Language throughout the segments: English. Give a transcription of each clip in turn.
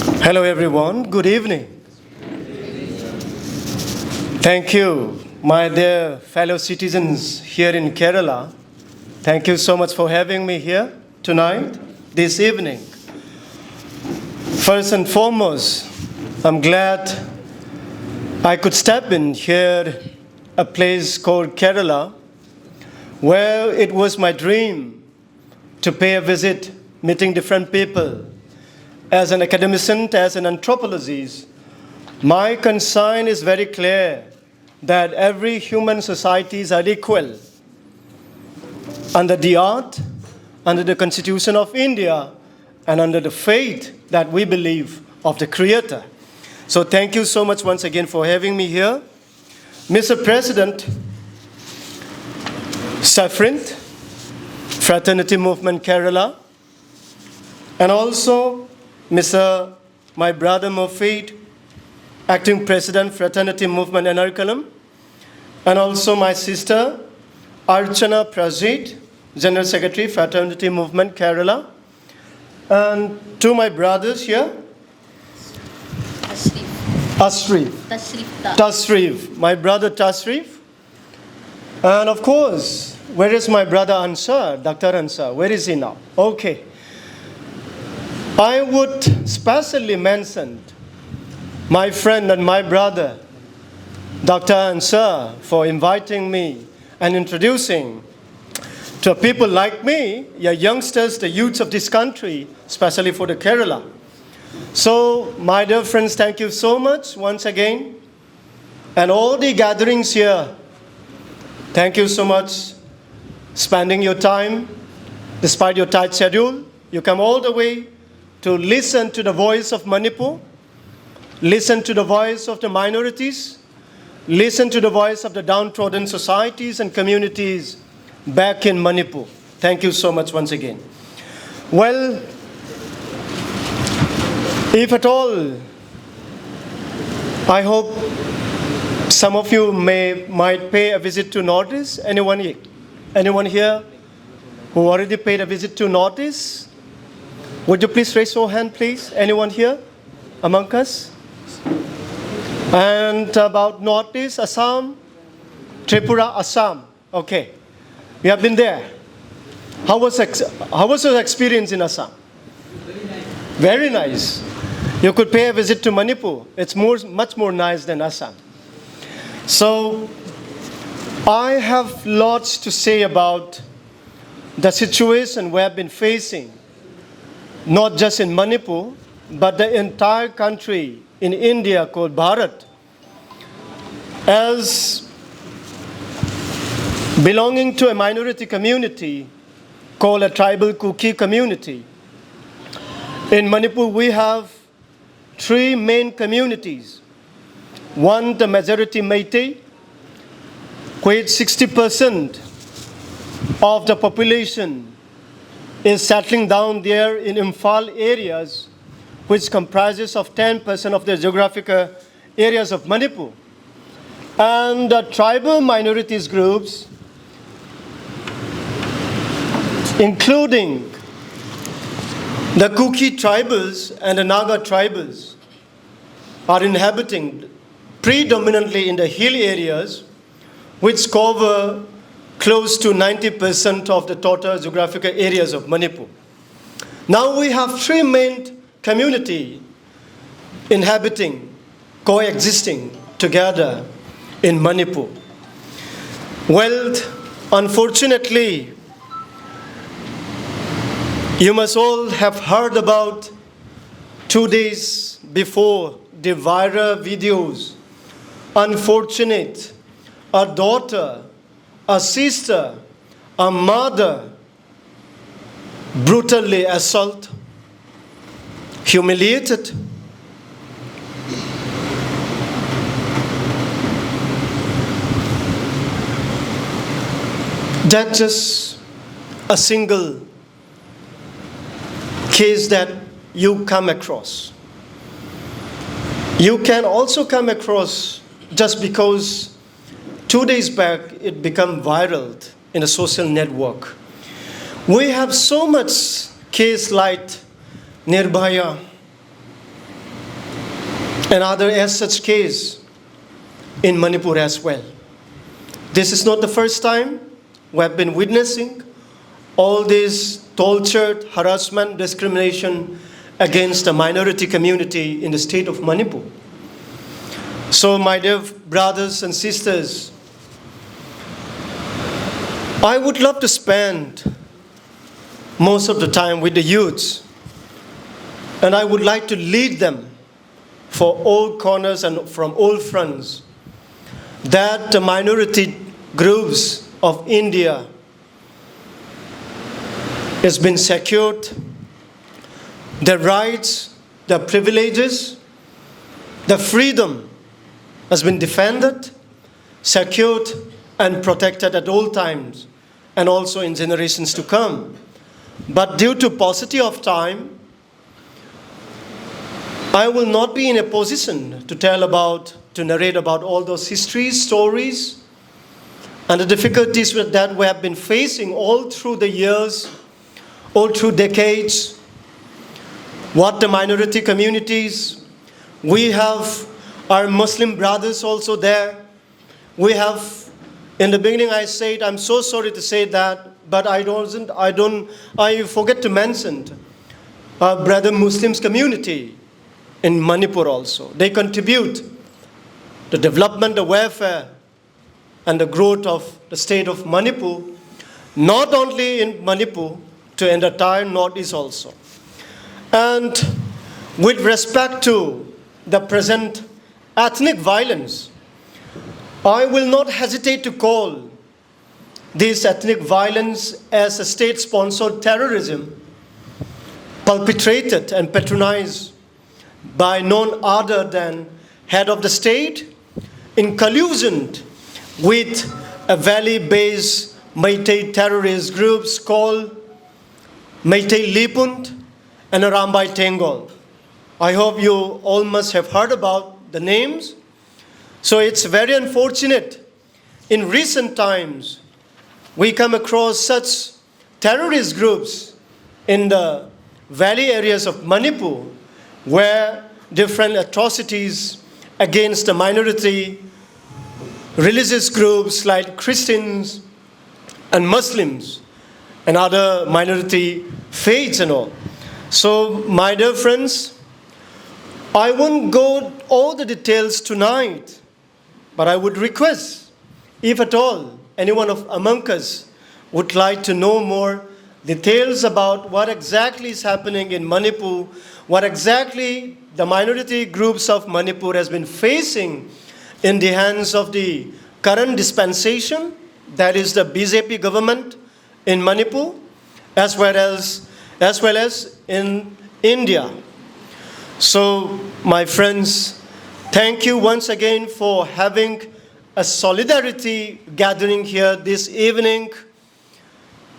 Hello everyone, good evening. Thank you, my dear fellow citizens here in Kerala. Thank you so much for having me here tonight, this evening. First and foremost, I'm glad I could step in here, a place called Kerala, where it was my dream to pay a visit, meeting different people. As an academician, as an anthropologist, my concern is very clear that every human societies are equal under the art, under the Constitution of India, and under the faith that we believe of the Creator. So thank you so much once again for having me here. Mr. President, Safrint, Fraternity Movement Kerala, and also my brother Mofid, Acting President, Fraternity Movement Ernakulam, and also my sister Archana Prajit, General Secretary, Fraternity Movement Kerala, and two my brothers here, Tashrif, my brother Tashrif, and of course, where is my brother Ansar, Dr. Ansar, where is he now? Okay. I would specially mention my friend and my brother, Dr. Ansar, for inviting me and introducing to people like me, your youngsters, the youths of this country, especially for the Kerala. So, my dear friends, thank you so much once again. And all the gatherings here, thank you so much spending your time, despite your tight schedule. You come all the way to listen to the voice of Manipur, listen to the voice of the minorities, listen to the voice of the downtrodden societies and communities back in Manipur. Thank you so much once again. Well, if at all, I hope some of you might pay a visit to Northeast. Anyone here who already paid a visit to Northeast? Would you please raise your hand, please? Anyone here among us? And about Northeast, Assam, Tripura, Assam. Okay. We have been there. How was your experience in Assam? Very nice. You could pay a visit to Manipur. It's much more nice than Assam. So, I have lots to say about the situation we have been facing, not just in Manipur, but the entire country in India called Bharat. As belonging to a minority community called a tribal Kuki community, in Manipur we have three main communities. One, the majority Meitei, which 60% of the population is settling down there in Imphal areas, which comprises of 10% of the geographical areas of Manipur. And the tribal minorities groups, including the Kuki tribals and the Naga tribals, are inhabiting predominantly in the hill areas, which cover close to 90% of the total geographical areas of Manipur. Now we have three main communities inhabiting, coexisting together in Manipur. Well, unfortunately, you must all have heard about 2 days before the viral videos. Unfortunate, a daughter, a sister, a mother, brutally assaulted, humiliated. That's just a single case that you come across. You can also come across just because 2 days back it became viral in a social network. We have so much case like Nirbhaya, another as such case in Manipur as well. This is not the first time we have been witnessing all this tortured, harassment, discrimination against the minority community in the state of Manipur. So, my dear brothers and sisters, I would love to spend most of the time with the youths, and I would like to lead them for all corners and from all fronts, that the minority groups of India has been secured, their rights, their privileges, the freedom has been defended, secured, and protected at all times, and also in generations to come. But due to paucity of time, I will not be in a position to narrate about all those histories, stories, and the difficulties that we have been facing all through the years, all through decades. What the minority communities, we have our Muslim brothers also there. We have, in the beginning I said, I'm so sorry to say that, but I forget to mention our brother Muslims community in Manipur also. They contribute the development, the welfare, and the growth of the state of Manipur, not only in Manipur, to the entire Northeast also. And with respect to the present ethnic violence, I will not hesitate to call this ethnic violence as a state-sponsored terrorism perpetrated and patronized by none other than head of the state in collusion with a valley-based Meitei terrorist groups called Meitei Lipund and Arambai Tengol. I hope you all must have heard about the names. So it's very unfortunate. In recent times, we come across such terrorist groups in the valley areas of Manipur, where different atrocities against the minority religious groups like Christians and Muslims and other minority faiths and all. So, my dear friends, I won't go all the details tonight, but I would request, if at all, anyone among us would like to know more details about what exactly is happening in Manipur, what exactly the minority groups of Manipur has been facing in the hands of the current dispensation, that is the BJP government in Manipur, as well as in India. So, my friends, thank you once again for having a solidarity gathering here this evening.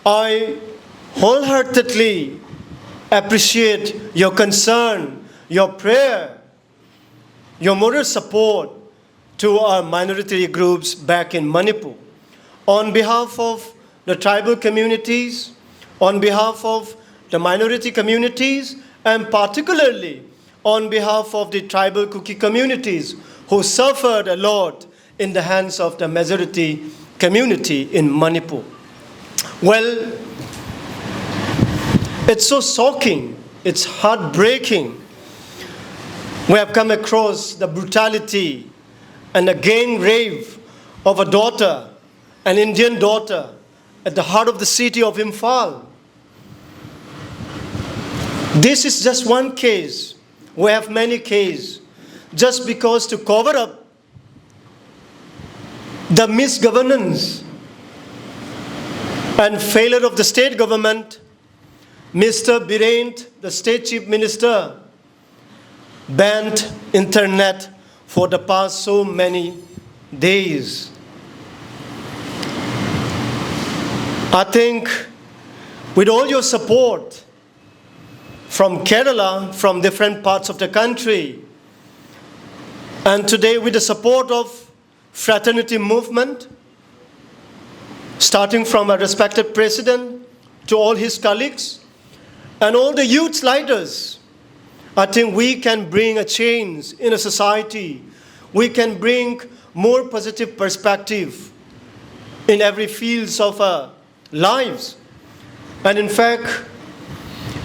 I wholeheartedly appreciate your concern, your prayer, your moral support to our minority groups back in Manipur. On behalf of the tribal communities, on behalf of the minority communities, and particularly on behalf of the tribal Kuki communities who suffered a lot in the hands of the majority community in Manipur. Well, it's so shocking, it's heartbreaking. We have come across the brutality and the gang rape of a daughter, an Indian daughter, at the heart of the city of Imphal. This is just one case. We have many cases. Just because to cover up the misgovernance and failure of the state government, Mr. Birendra, the state chief minister, banned internet for the past so many days. I think with all your support from Kerala, from different parts of the country, and today with the support of Fraternity movement, starting from a respected president to all his colleagues, and all the youth leaders, I think we can bring a change in a society. We can bring more positive perspective in every fields of our lives. And in fact,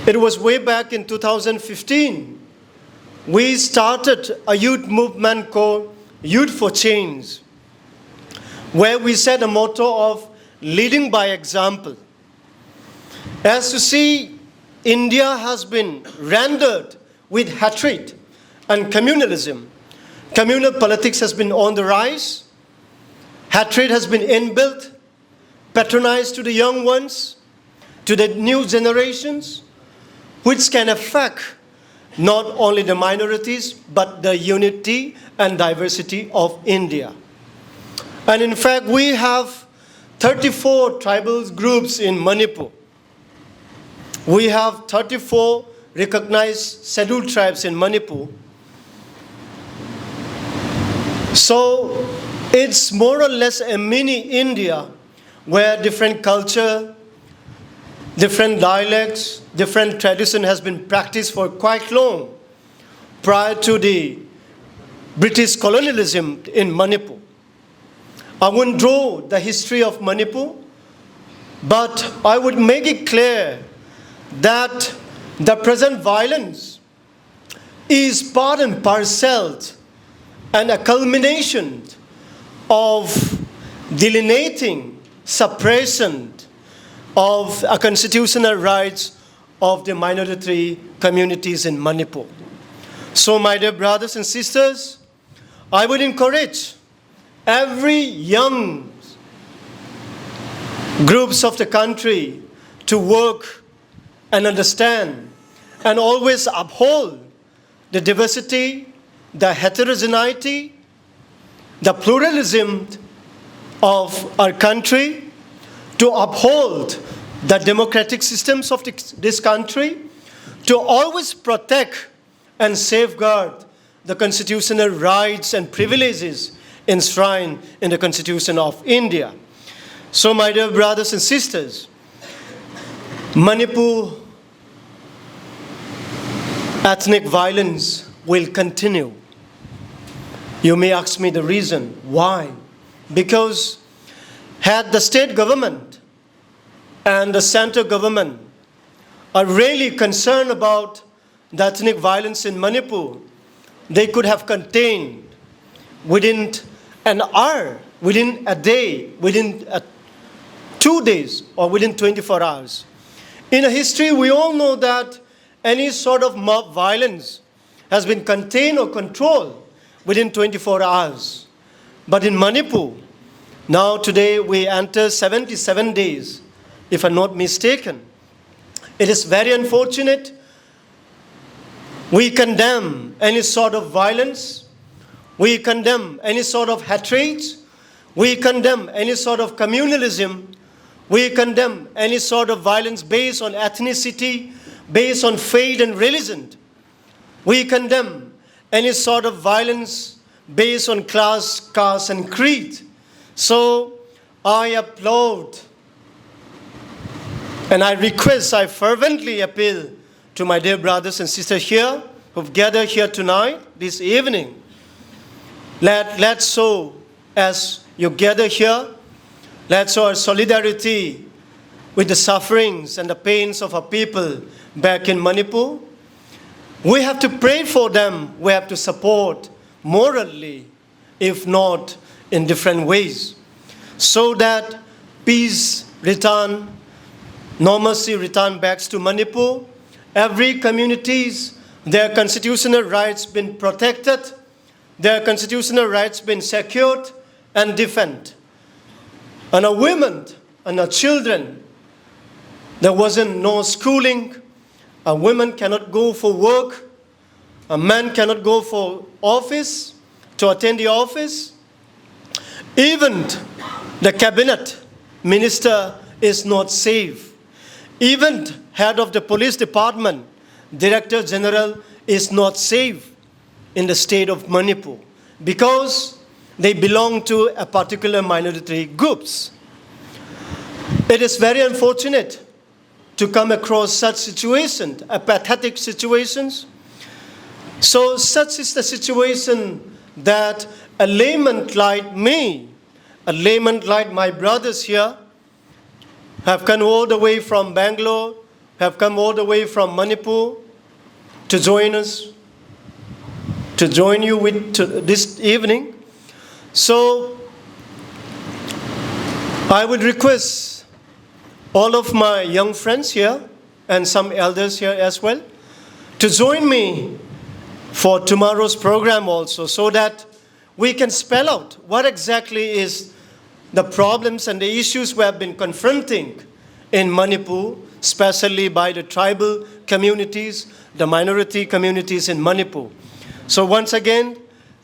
it was way back in 2015, we started a youth movement called Youth for Change, where we set a motto of leading by example. As you see, India has been rendered with hatred and communalism. Communal politics has been on the rise. Hatred has been inbuilt, patronized to the young ones, to the new generations, which can affect not only the minorities, but the unity and diversity of India. And in fact, we have 34 tribal groups in Manipur. We have 34 recognized scheduled tribes in Manipur. So it's more or less a mini India where different culture, different dialects, different tradition has been practiced for quite long prior to the British colonialism in Manipur. I wouldn't draw the history of Manipur, but I would make it clear that the present violence is part and parcel and a culmination of delineating suppression of a constitutional rights of the minority communities in Manipur. So, my dear brothers and sisters, I would encourage every young groups of the country to work and understand and always uphold the diversity, the heterogeneity, the pluralism of our country, to uphold the democratic systems of this country, to always protect and safeguard the constitutional rights and privileges enshrined in the Constitution of India. So, my dear brothers and sisters, Manipur ethnic violence will continue. You may ask me the reason why. Because had the state government and the central government are really concerned about the ethnic violence in Manipur, they could have contained within an hour, within a day, within 2 days, or within 24 hours. In history, we all know that any sort of mob violence has been contained or controlled within 24 hours. But in Manipur, now today we enter 77 days, if I'm not mistaken. It is very unfortunate. We condemn any sort of violence. We condemn any sort of hatred. We condemn any sort of communalism. We condemn any sort of violence based on ethnicity, based on faith and religion. We condemn any sort of violence based on class, caste, and creed. So I applaud and I request, I fervently appeal to my dear brothers and sisters here who've gathered here tonight, this evening. Let's show, as you gather here, let's show our solidarity with the sufferings and the pains of our people back in Manipur. We have to pray for them. We have to support morally, if not in different ways, so that peace return, normalcy return back to Manipur. Every communities, their constitutional rights been protected, their constitutional rights been secured and defended. And our women and our children, there wasn't no schooling. A woman cannot go for work. A man cannot go for office, to attend the office. Even the cabinet minister is not safe. Even head of the police department, director general is not safe in the state of Manipur because they belong to a particular minority groups. It is very unfortunate to come across such situations, pathetic situations. So such is the situation that a layman like me, a layman like my brothers here, have come all the way from Bangalore, have come all the way from Manipur to join us, to join you with this evening. So I would request all of my young friends here and some elders here as well to join me for tomorrow's program also, so that we can spell out what exactly is the problems and the issues we have been confronting in Manipur, especially by the tribal communities, the minority communities in Manipur. So once again,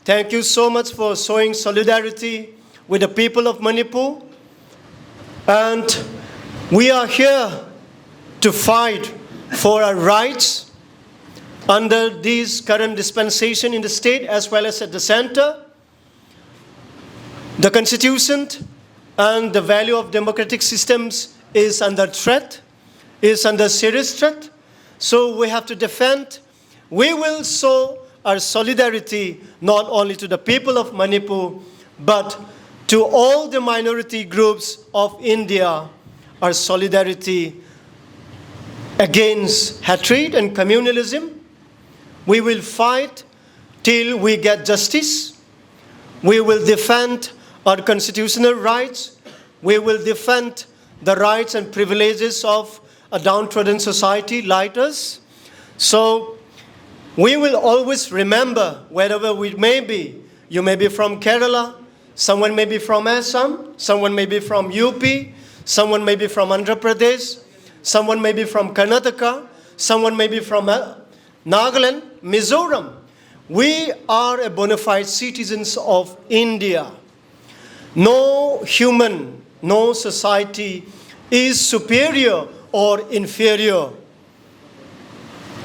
thank you so much for showing solidarity with the people of Manipur. And we are here to fight for our rights under this current dispensation in the state as well as at the center. The constitution and the value of democratic systems is under threat, is under serious threat. So we have to defend. We will show our solidarity not only to the people of Manipur, but to all the minority groups of India, our solidarity against hatred and communalism. We will fight till we get justice. We will defend our constitutional rights. We will defend the rights and privileges of a downtrodden society like us. So we will always remember, wherever we may be. You may be from Kerala, someone may be from Assam, someone may be from UP, someone may be from Andhra Pradesh, someone may be from Karnataka, someone may be from Nagaland, Mizoram. We are a bona fide citizens of India. No human, no society is superior or inferior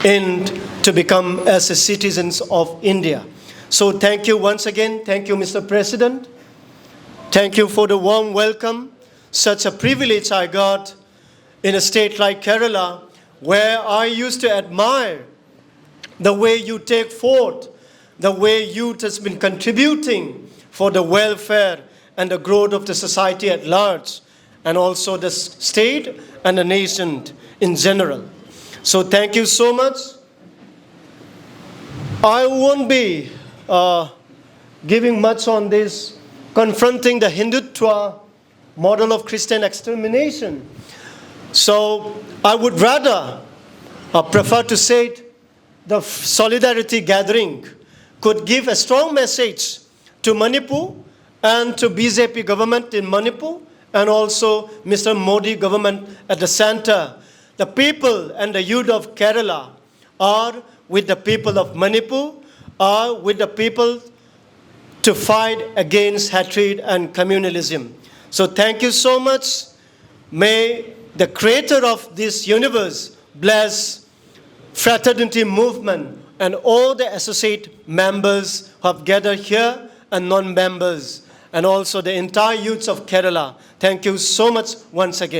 in to become as a citizens of India. So thank you once again. Thank you, Mr. President. Thank you for the warm welcome. Such a privilege I got in a state like Kerala, where I used to admire the way you take forth, the way youth has been contributing for the welfare and the growth of the society at large, and also the state and the nation in general. So thank you so much. I won't be giving much on this, confronting the Hindutva model of Christian extermination. So I would rather prefer to say it, the solidarity gathering could give a strong message to Manipur and to BJP government in Manipur and also Mr. Modi government at the center. The people and the youth of Kerala are with the people of Manipur, are with the people to fight against hatred and communalism. So thank you so much. May the creator of this universe bless Fraternity movement and all the associate members who have gathered here and non-members, and also the entire youths of Kerala. Thank you so much once again.